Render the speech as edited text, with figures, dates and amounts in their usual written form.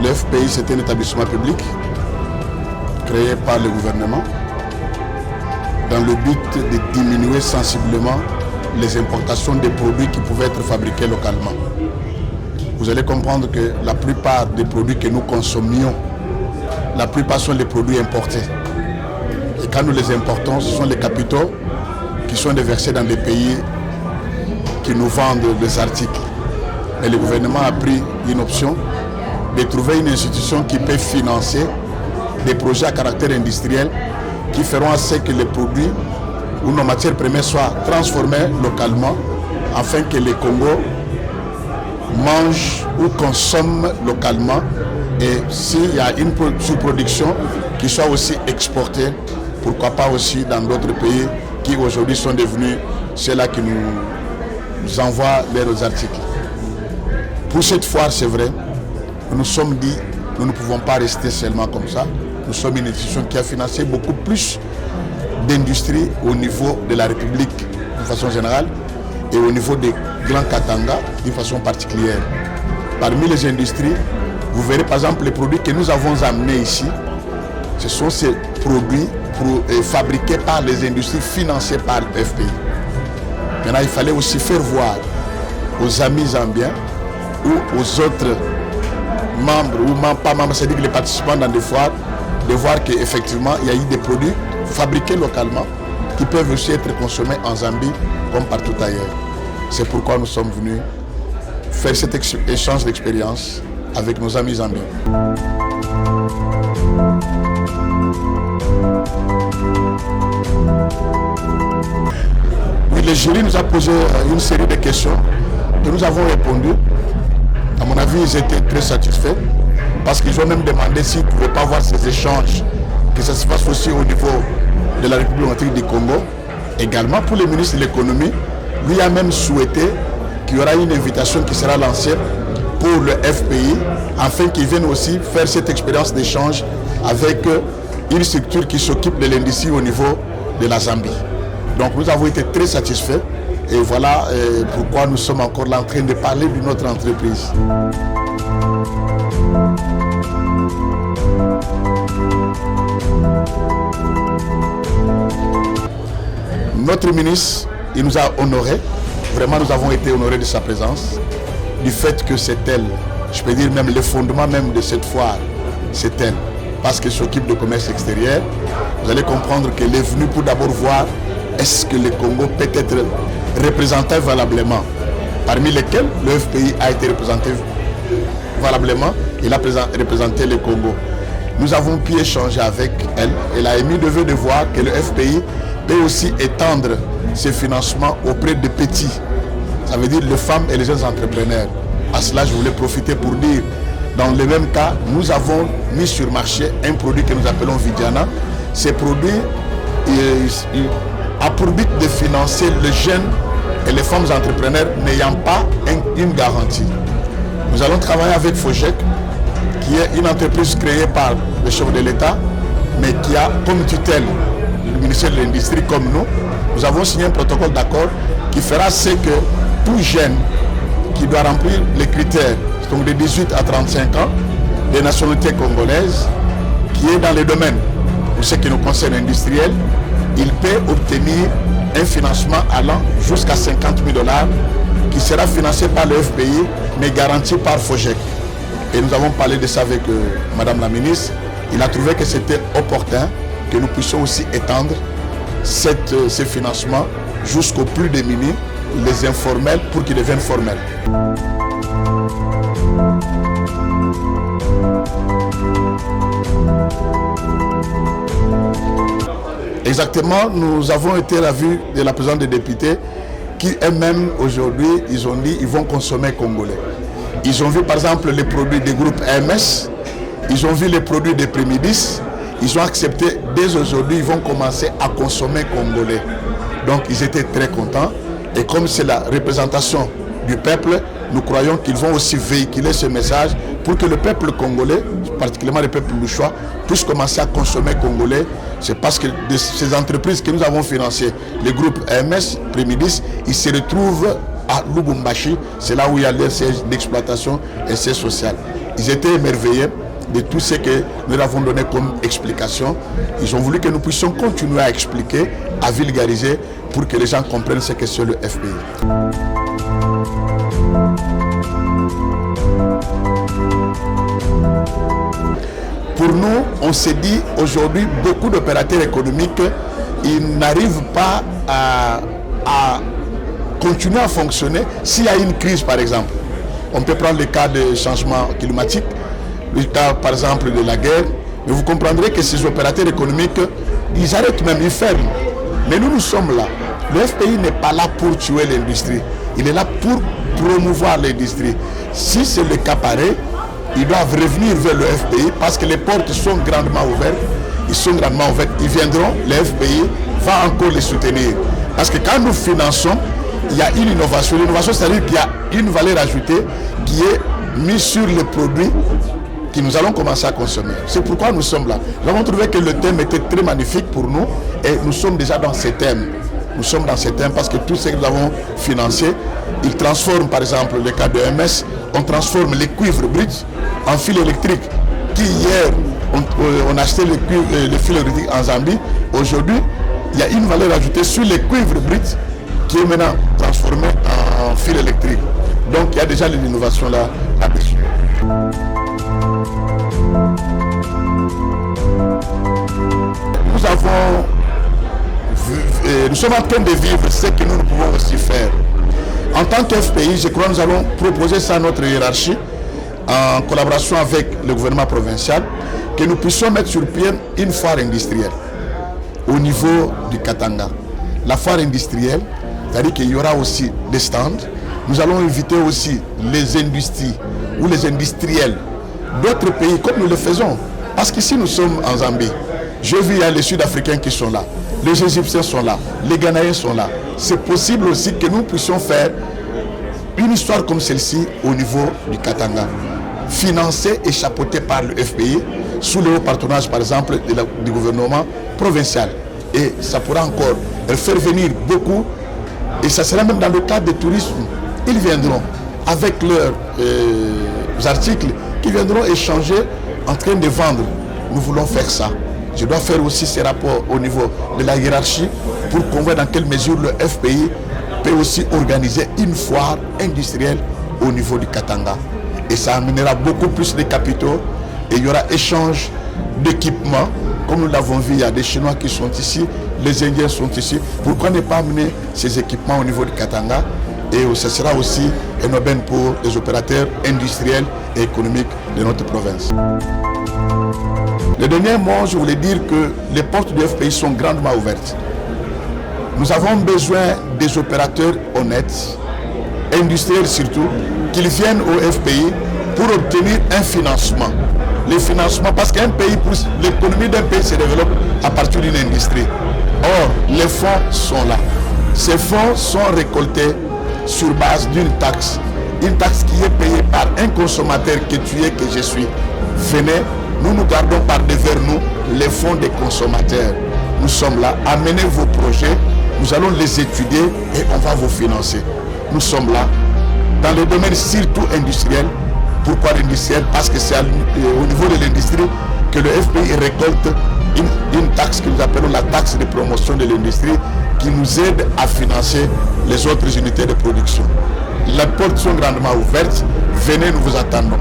Le FPI, c'est un établissement public créé par le gouvernement dans le but de diminuer sensiblement les importations des produits qui pouvaient être fabriqués localement. Vous allez comprendre que la plupart des produits que nous consommions, la plupart sont des produits importés. Et quand nous les importons, ce sont les capitaux qui sont déversés dans des pays qui nous vendent des articles. Et le gouvernement a pris une option de trouver une institution qui peut financer des projets à caractère industriel qui feront en sorte que les produits ou nos matières premières soient transformées localement afin que les Congos mangent ou consomment localement et s'il y a une sous-production qui soit aussi exportée, pourquoi pas aussi dans d'autres pays qui aujourd'hui sont devenus ceux-là qui nous envoient leurs articles. Pour cette foire, c'est vrai, nous nous sommes dit, nous ne pouvons pas rester seulement comme ça. Nous sommes une institution qui a financé beaucoup plus d'industries au niveau de la République de façon générale et au niveau des Grands Katanga d'une façon particulière. Parmi les industries, vous verrez par exemple les produits que nous avons amenés ici. Ce sont ces produits fabriqués par les industries financées par le FPI. Maintenant, il fallait aussi faire voir aux amis zambiens ou aux autres membres ou pas membres, c'est-à-dire les participants dans des foires, de voir qu'effectivement il y a eu des produits fabriqués localement qui peuvent aussi être consommés en Zambie comme partout ailleurs. C'est pourquoi nous sommes venus faire cet échange d'expérience avec nos amis zambiens. Oui, le jury nous a posé une série de questions que nous avons répondu. À mon avis, ils étaient très satisfaits parce qu'ils ont même demandé s'ils ne pouvaient pas voir ces échanges, que ça se passe aussi au niveau de la République démocratique du Congo. Également pour le ministre de l'économie, lui a même souhaité qu'il y aura une invitation qui sera lancée pour le FPI afin qu'ils viennent aussi faire cette expérience d'échange avec une structure qui s'occupe de l'industrie au niveau de la Zambie. Donc nous avons été très satisfaits. Et voilà pourquoi nous sommes encore là en train de parler de notre entreprise. Notre ministre, il nous a honorés. Vraiment, nous avons été honorés de sa présence. Du fait que c'est elle, je peux dire même le fondement même de cette foire, c'est elle. Parce qu'elle s'occupe de commerce extérieur. Vous allez comprendre qu'elle est venue pour d'abord voir est-ce que le Congo peut être représenté valablement, parmi lesquels le FPI a été représenté valablement. Il a représenté le Congo. Nous avons pu échanger avec elle. Elle a émis le vœu de voir que le FPI peut aussi étendre ses financements auprès de petits. Ça veut dire les femmes et les jeunes entrepreneurs. À cela, je voulais profiter pour dire, dans le même cas, nous avons mis sur marché un produit que nous appelons Vidiana. Ces produits a pour but de financer les jeunes et les femmes entrepreneurs n'ayant pas une garantie. Nous allons travailler avec FOGEC, qui est une entreprise créée par le chef de l'État, mais qui a comme tutelle le ministère de l'Industrie comme nous. Nous avons signé un protocole d'accord qui fera ce que tout jeune qui doit remplir les critères, donc de 18 à 35 ans, des nationalités congolaises, qui est dans les domaines, pour ce qui nous concerne industriel, il peut obtenir un financement allant jusqu'à 50 000 $ qui sera financé par le FPI mais garanti par FOGEC. Et nous avons parlé de ça avec Madame la ministre. Il a trouvé que c'était opportun que nous puissions aussi étendre ces financements jusqu'aux plus démunis, les informels, pour qu'ils deviennent formels. Exactement, nous avons été à la vue de la présidente des députés qui eux-mêmes aujourd'hui, ils ont dit qu'ils vont consommer congolais. Ils ont vu par exemple les produits des groupes AMS, ils ont vu les produits des Primidis, ils ont accepté dès aujourd'hui, ils vont commencer à consommer congolais. Donc ils étaient très contents et comme c'est la représentation du peuple, nous croyons qu'ils vont aussi véhiculer ce message pour pour que le peuple congolais, particulièrement le peuple louchois, puisse commencer à consommer congolais. C'est parce que de ces entreprises que nous avons financées, le groupe AMS, Prémidis, ils se retrouvent à Lubumbashi, c'est là où il y a leur siège d'exploitation et siège social. Ils étaient émerveillés de tout ce que nous leur avons donné comme explication. Ils ont voulu que nous puissions continuer à expliquer, à vulgariser, pour que les gens comprennent ce que c'est le FPI. Pour nous, on s'est dit aujourd'hui, beaucoup d'opérateurs économiques, ils n'arrivent pas à continuer à fonctionner s'il y a une crise, par exemple. On peut prendre le cas de changement climatique, le cas par exemple de la guerre, mais vous comprendrez que ces opérateurs économiques, ils arrêtent même, ils ferment. Mais nous, nous sommes là. Le FPI n'est pas là pour tuer l'industrie, il est là pour promouvoir l'industrie. Si c'est le cas pareil, ils doivent revenir vers le FPI parce que les portes sont grandement ouvertes. Ils sont grandement ouvertes. Ils viendront, le FPI va encore les soutenir. Parce que quand nous finançons, il y a une innovation. L'innovation, c'est-à-dire qu'il y a une valeur ajoutée qui est mise sur les produits que nous allons commencer à consommer. C'est pourquoi nous sommes là. Nous avons trouvé que le thème était très magnifique pour nous et nous sommes déjà dans ce thème. Nous sommes dans ce thème parce que tout ce que nous avons financé, ils transforment par exemple le cas de MS, on transforme les cuivres bruts en fil électrique. Qui hier, on a acheté le fil électrique en Zambie. Aujourd'hui, il y a une valeur ajoutée sur les cuivres bruts qui est maintenant transformé en fil électrique. Donc il y a déjà l'innovation là-dessus. Nous sommes en train de vivre ce que nous pouvons aussi faire. En tant qu'FPI, je crois que nous allons proposer ça à notre hiérarchie, en collaboration avec le gouvernement provincial, que nous puissions mettre sur pied une foire industrielle au niveau du Katanga. La foire industrielle, c'est-à-dire qu'il y aura aussi des stands. Nous allons inviter aussi les industries ou les industriels d'autres pays comme nous le faisons. Parce qu'ici nous sommes en Zambie. Je vis, il y a les Sud-Africains qui sont là, les Égyptiens sont là, les Ghanéens sont là. C'est possible aussi que nous puissions faire une histoire comme celle-ci au niveau du Katanga, financée et chapeautée par le FPI, sous le haut patronage par exemple du gouvernement provincial. Et ça pourra encore faire venir beaucoup, et ça sera même dans le cadre du tourisme. Ils viendront avec leurs articles, qui viendront échanger en train de vendre. Nous voulons faire ça. Je dois faire aussi ces rapports au niveau de la hiérarchie pour qu'on voit dans quelle mesure le FPI peut aussi organiser une foire industrielle au niveau du Katanga. Et ça amènera beaucoup plus de capitaux et il y aura échange d'équipements. Comme nous l'avons vu, il y a des Chinois qui sont ici, les Indiens sont ici. Pourquoi ne pas amener ces équipements au niveau du Katanga? Et ce sera aussi un aubaine pour les opérateurs industriels et économiques de notre province. Le dernier mot, je voulais dire que les portes du FPI sont grandement ouvertes. Nous avons besoin des opérateurs honnêtes, industriels surtout, qu'ils viennent au FPI pour obtenir un financement. Le financement, parce qu'un pays, l'économie d'un pays se développe à partir d'une industrie. Or, les fonds sont là. Ces fonds sont récoltés sur base d'une taxe qui est payée par un consommateur que tu es, que je suis. Venez, nous nous gardons par devers nous les fonds des consommateurs. Nous sommes là, amenez vos projets, nous allons les étudier et on va vous financer. Nous sommes là, dans le domaine surtout industriel. Pourquoi l'industriel? Parce que c'est au niveau de l'industrie que le FPI récolte une taxe que nous appelons la taxe de promotion de l'industrie qui nous aide à financer les autres unités de production. Les portes sont grandement ouvertes, venez, nous vous attendons.